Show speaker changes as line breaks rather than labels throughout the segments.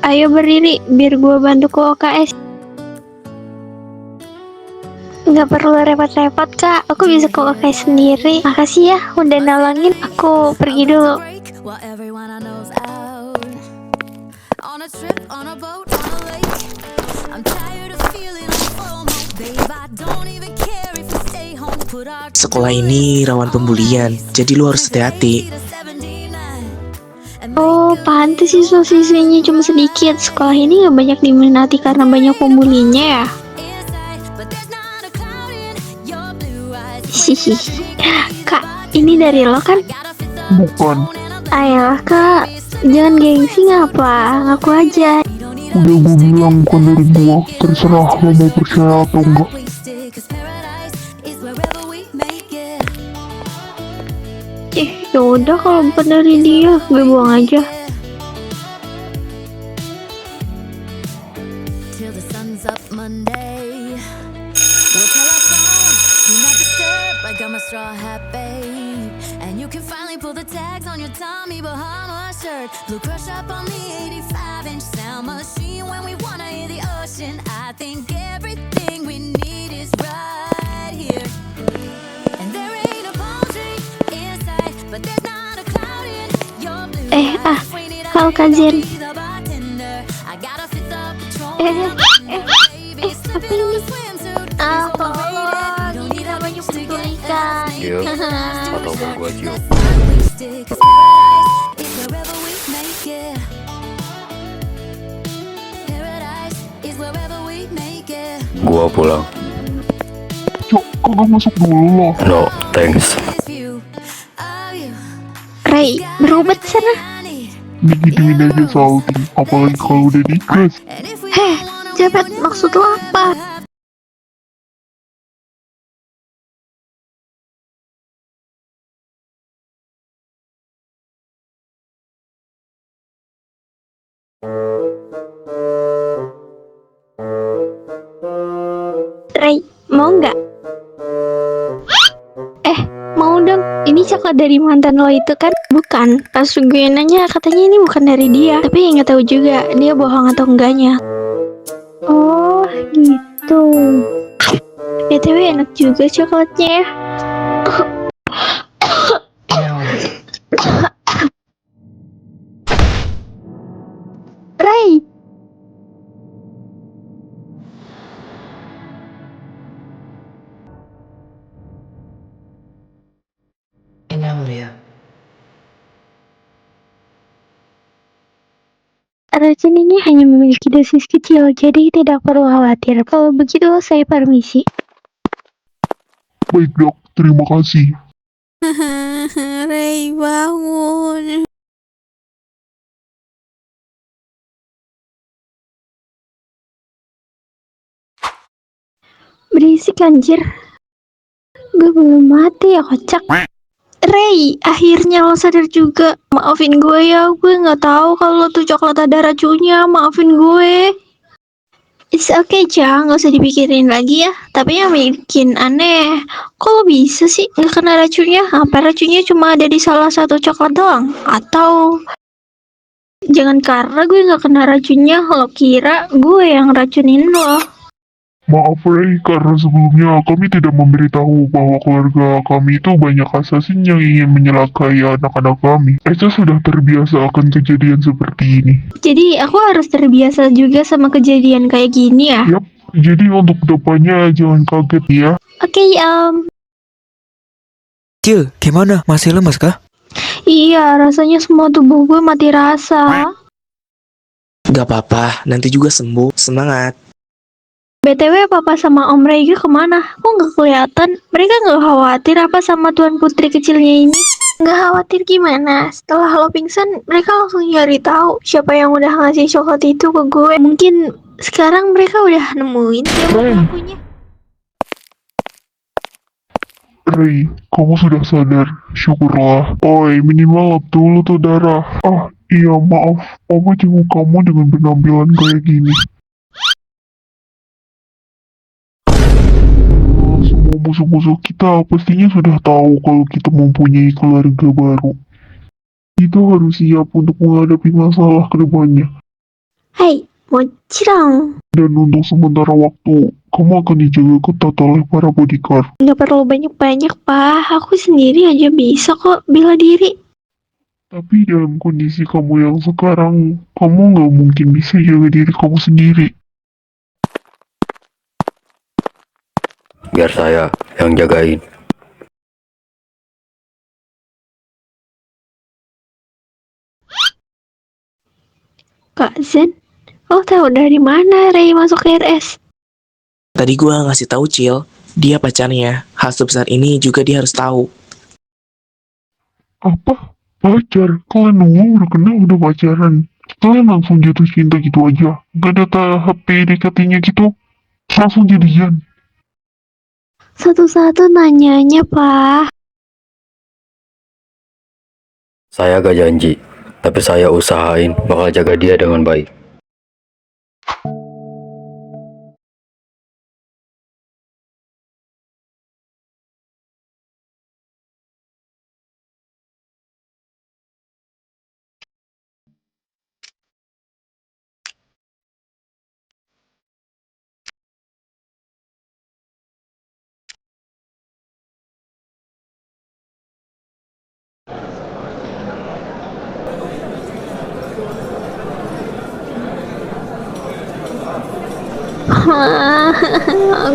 Ayo berdiri, biar gue bantu ke OKS. Nggak perlu repot-repot kak, aku bisa ke OKS sendiri. Makasih ya udah nolongin, aku pergi dulu.
Sekolah ini rawan pembulian, jadi lu harus hati-hati.
Oh, pantes siswa-siswinya cuma sedikit. Sekolah ini nggak banyak diminati karena banyak pembulinya ya. Hihihi. Kak, ini dari lo kan?
Bukan,
Ayolah kak, jangan gengsi ngapa, ngaku aja.
udah gue bilang bukan dari gua. Terserah lo mau percaya atau enggak.
Yaudah kalau bukan dari dia, gue buang aja.
Till the sun's up Monday. We'll telephone, do not disturb. I got my straw hat, babe. And you can finally pull the tags on your Tommy Bahama shirt. Blue crush up on the 85-inch sound machine. When we wanna hear the ocean, I think everything we need is right here. And there ain't a palm tree in sight, but there's not a cloud in your blue eyes.
Kalau kajian. Apa ini? Allah, ini namanya penculikan.
Yuk, atau mau gua cium? Gua pulang.
Cok, kagak masuk dulu lah.
No, thanks.
Ray, berobat sana.
Digituin aja salting, apalagi kalau udah digas.
Heh, Jepet, maksud lo apa? Ray, mau nggak? Mau dong. Ini coklat dari mantan lo itu kan? Bukan. Pas gue nanya katanya ini bukan dari dia. Tapi nggak tahu juga dia bohong atau enggaknya. Oh, gitu. BTW enak juga coklatnya ya. Ray. Racun ini hanya memiliki dosis kecil, jadi tidak perlu khawatir. Kalau begitu, saya permisi.
Baik dok, terima kasih.
Ray, bangun.
Berisik anjir. Gue belum mati ya kocak. Ray, akhirnya lo sadar juga. Maafin gue ya, gue nggak tahu kalau tuh coklat ada racunnya. Maafin gue. It's okay, Cang, nggak usah dipikirin lagi ya. Tapi yang bikin aneh, kok lo bisa sih nggak kena racunnya? Apa racunnya cuma ada di salah satu coklat doang? Atau jangan karena gue nggak kena racunnya, lo kira gue yang racunin lo?
Maaf Ray, karena sebelumnya kami tidak memberitahu bahwa keluarga kami itu banyak assassin yang ingin menyelakai anak-anak kami. Eca sudah terbiasa akan kejadian seperti ini.
Jadi aku harus terbiasa juga sama kejadian kayak gini ya?
Yap, jadi untuk depannya jangan kaget ya.
Oke,
Cil, gimana? Masih lemas kah?
Iya, rasanya semua tubuh gue mati rasa.
Gak apa-apa, nanti juga sembuh. Semangat.
BTW papa sama Om Rega kemana? Kok nggak kelihatan? Mereka nggak khawatir apa sama Tuan Putri kecilnya ini? Nggak khawatir gimana? Setelah lo pingsan, mereka langsung nyari tahu siapa yang udah ngasih coklat itu ke gue. Mungkin sekarang mereka udah nemuin siapa pelakunya.
Ray, kamu sudah sadar? Syukurlah. Oi, minimal lap dulu tuh darah. Ah, iya maaf. Papa jenguk kamu dengan penampilan kayak gini. Semua musuh-musuh kita pastinya sudah tahu kalau kita mempunyai keluarga baru. Kita harus siap untuk menghadapi masalah ke depannya.
Hai, mocirang.
Dan untuk sementara waktu, kamu akan dijaga ketat oleh para bodyguard.
Nggak perlu banyak-banyak, Pak. Aku sendiri aja bisa kok bela diri.
Tapi dalam kondisi kamu yang sekarang, kamu nggak mungkin bisa jaga diri kamu sendiri.
Biar saya yang jagain.
Kak Zen, lo tahu dari mana Ray masuk ke RS?
Tadi gua ngasih tahu Cil, dia pacarnya. Hal sebesar ini juga dia harus tahu.
Apa? Pacar? Kalian semua udah kenal udah pacaran. Kalian langsung jatuh cinta gitu aja. Gak ada tahap PDKT-nya gitu. Langsung jadian.
Satu-satu nanyanya, Pak.
Saya gak janji, tapi saya usahain bakal jaga dia dengan baik.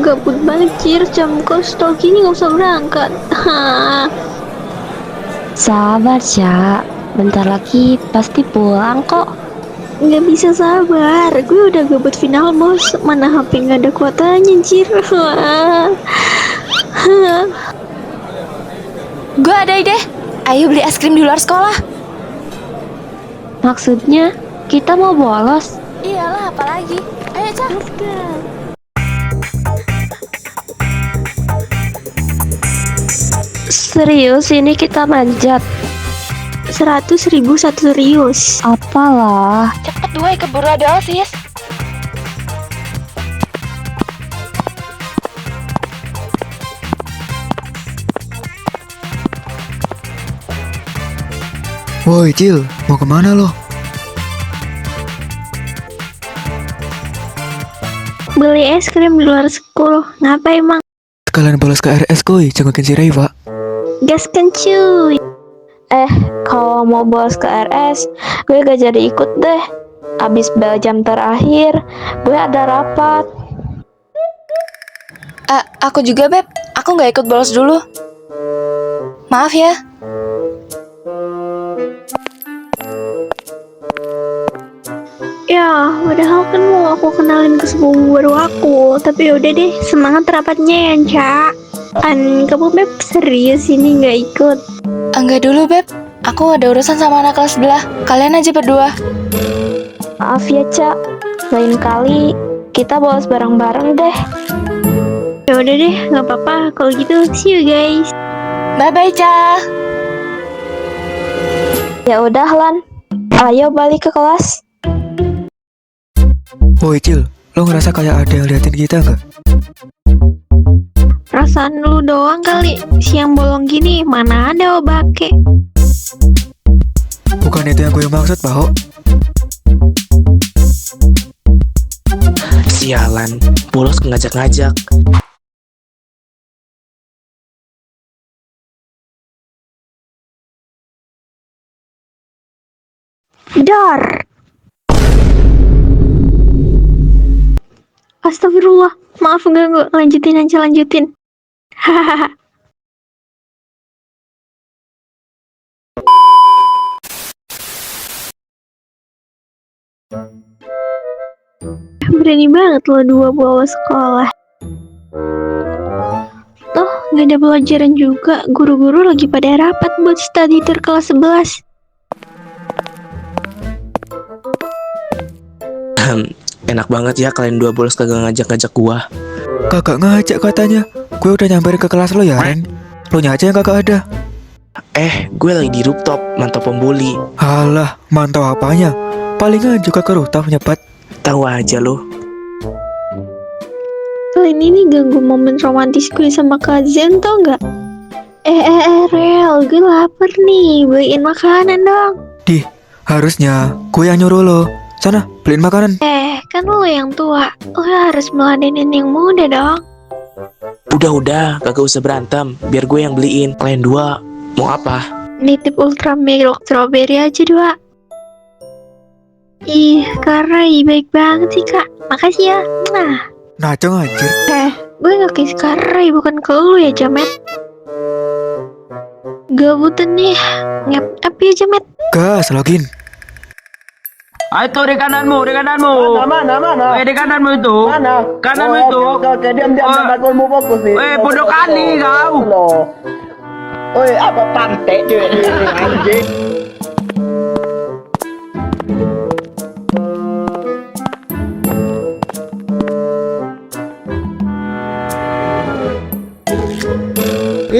Gabut banget, Cir. Jam kos tau gini gak usah berangkat.
Sabar, Cak. Bentar lagi pasti pulang kok.
Nggak bisa sabar. Gue udah gabut final, bos. Mana HP nggak ada kuotanya, Cir.
Gue ada ide. Ayo beli es krim di luar sekolah. Maksudnya, kita mau bolos? Iyalah, apalagi. Ayo, Cak. Serius, ini kita manjat.
100.000 satu serius.
Apalah. Cepet gue keburu ada OSIS.
Woi Cil, mau kemana lo?
Beli es krim di luar sekolah. Ngapa emang?
Sekalian bolos ke RS koi, jengukin si Reva.
Gas cuy.
Kalau mau bolos ke RS, gue gak jadi ikut deh. Abis bel jam terakhir, gue ada rapat. Aku juga, Beb. Aku gak ikut bolos dulu. Maaf ya.
Ya, padahal kan mau aku kenalin ke sepupu baru aku. Tapi udah deh, semangat rapatnya ya, Cak. Kan kamu, Beb, serius ini nggak ikut?
Enggak dulu, Beb. Aku ada urusan sama anak kelas sebelah. Kalian aja berdua. Maaf ya, Cak. Lain kali kita bolos bareng-bareng deh.
Ya udah deh, nggak apa-apa. Kalau gitu, see you guys.
Bye-bye, Cak. Ya udah, Lan. Ayo balik ke kelas.
Woi Cil, lo ngerasa kayak ada yang liatin kita nggak?
Perasaan lu doang kali. Siang bolong gini, mana ada obake.
Bukan itu yang gue maksud, Pak Ho.
Sialan, bolos ngajak-ngajak.
Dar. Astagfirullah. Maaf enggak. Lanjutin. Hahaha. Berani banget lo dua bawa sekolah. Toh gak ada pelajaran juga. Guru-guru lagi pada rapat buat study tour kelas 11.
Enak banget ya kalian dua bolos kagak ngajak-ngajak gua.
Kagak ngajak katanya. Gue udah nyamperin ke kelas lo ya, Ren. Lo nya aja yang kagak ada.
Gue lagi di rooftop mantau pembuli.
Halah, mantau apanya? Palingan juga ke rooftop nyebat.
Tahu aja lo.
Kali ini ganggu momen romantis gue sama Kak Zen tau nggak? Rel, gue lapar nih, beliin makanan dong.
Harusnya gue yang nyuruh lo. Sana, beliin makanan.
Kan lu yang tua. Lu harus meladenin yang muda dong.
Udah, kagak usah berantem. Biar gue yang beliin. Kalian dua, mau apa?
Nitip Ultra Milk Strawberry aja 2. Ih, karena baik banget sih kak. Makasih ya.
Najong anjir.
Gue gak ke Skarrai, bukan ke lu ya Jamet. Gabutan nih. Ngap ya Jamet.
Gas, login.
Ah, itu di kananmu. Mana? Di kananmu itu. Mana? Kananmu itu.
Oke, diam, bakulmu fokus nih.
Bodoh kali kau.
Apa pantai cewek ini anjing.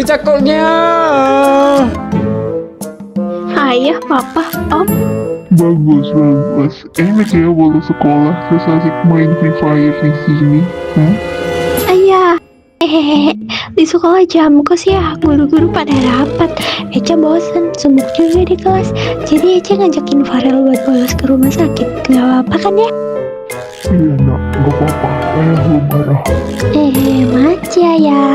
Cekoknya.
Ayah, papa, om.
Bagus. Enak ya bolos sekolah terus asik main Free Fire di sini.
Ayah. Di sekolah jam kos ya, guru-guru pada rapat. Eca bosen, sumuk juga di kelas. Jadi Eca ngajakin Farel buat bolos ke rumah sakit. Gak apa-apa kan ya?
Iya nak, gak apa-apa. Lu marah.
Macia ya.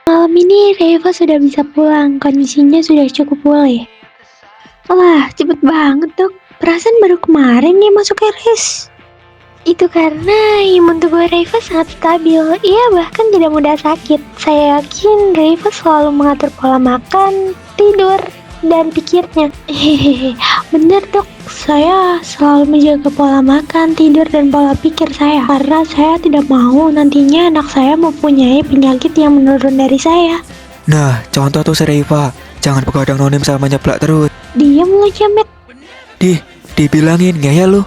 Malam ini Reva sudah bisa pulang, kondisinya sudah cukup pulih. Wah, cepet banget dok. Perasaan baru kemarin dia masuk RS. Itu karena imun tubuh Reva sangat stabil. Ia bahkan tidak mudah sakit. Saya yakin Reva selalu mengatur pola makan, tidur, dan pikirnya. Bener dok, saya selalu menjaga pola makan, tidur, dan pola pikir saya. Karena saya tidak mau nantinya anak saya mempunyai penyakit yang menurun dari saya.
Nah, contoh tuh si Reva. Jangan begadang nonim sama nyeplak terus.
Diam lu Jamet.
Dibilangin ngeyel lu.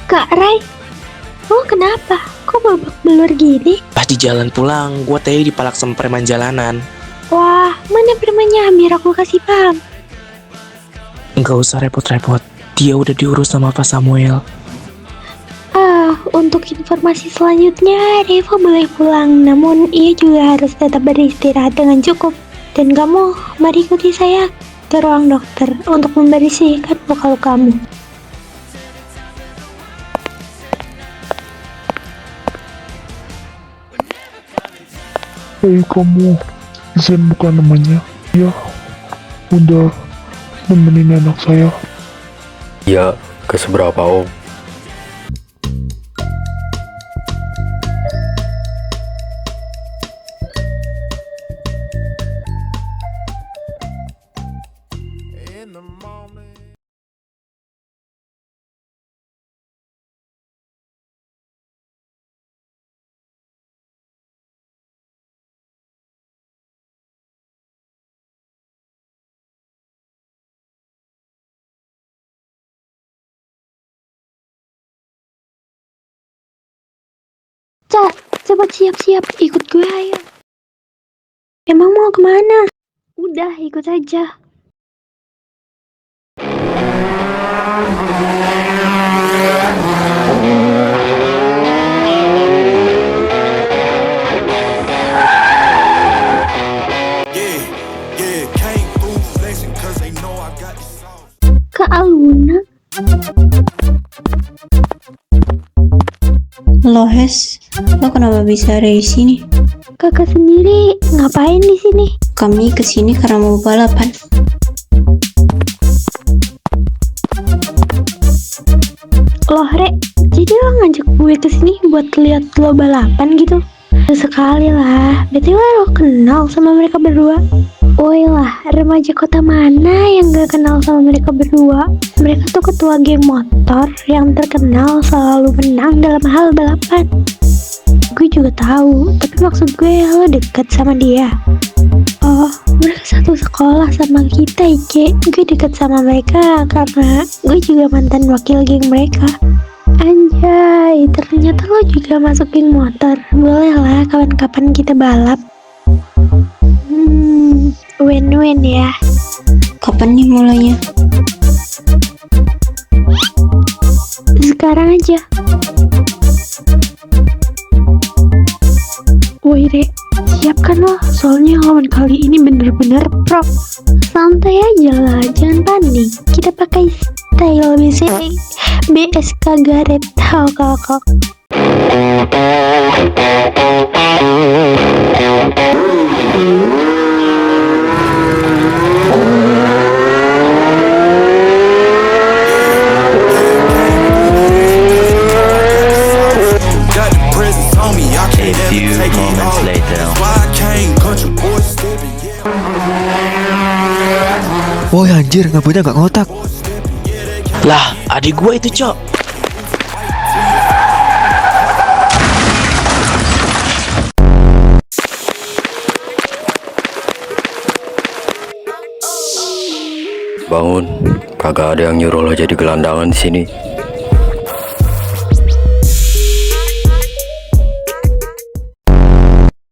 Kak Rai, lu kenapa? Kok babak belur gini?
Pas di jalan pulang, gue tadi dipalak sama preman jalanan.
Wah, mana premannya? Biar aku kasih paham.
Nggak usah repot-repot. Dia udah diurus sama Pak Samuel.
Untuk informasi selanjutnya, Reva boleh pulang. Namun, ia juga harus tetap beristirahat dengan cukup. Dan kamu, mari ikuti saya ke ruang dokter untuk membersihkan luka kamu.
Kamu Zen bukan namanya? Ya, udah nemenin anak saya.
Iya, keseberapa om?
Cak, cepat siap-siap, ikut gue ayo. Emang mau kemana? Udah, ikut aja. Kak Aluna.
Loh Hes, lo kenapa bisa ada di sini?
Kakak sendiri ngapain di sini?
Kami kesini karena mau balapan.
Loh Re, jadi lo ngajak gue kesini buat lihat lo balapan gitu? Sekali lah, BTW lo kenal sama mereka berdua? Woi lah, remaja kota mana yang gak kenal sama mereka berdua? Mereka tuh ketua geng motor yang terkenal selalu menang dalam hal balapan. Gue juga tahu, tapi maksud gue lo deket sama dia. Oh, mereka satu sekolah sama kita, Ike. Gue deket sama mereka karena gue juga mantan wakil geng mereka. Anjay, ternyata lo juga masuk geng motor. Boleh lah kapan-kapan kita balap. Win-win ya.
Kapan nih mulainya?
Sekarang aja. Woi Re, siapkan loh, soalnya lawan kali ini bener-bener pro. Santai aja lah, jangan panik. Kita pakai style BSK Garet. Kakak.
Woi anjir, ngapainnya gak ngotak?
Lah, adik gue itu, Cok.
Bangun, kagak ada yang nyuruh lo jadi gelandangan di sini.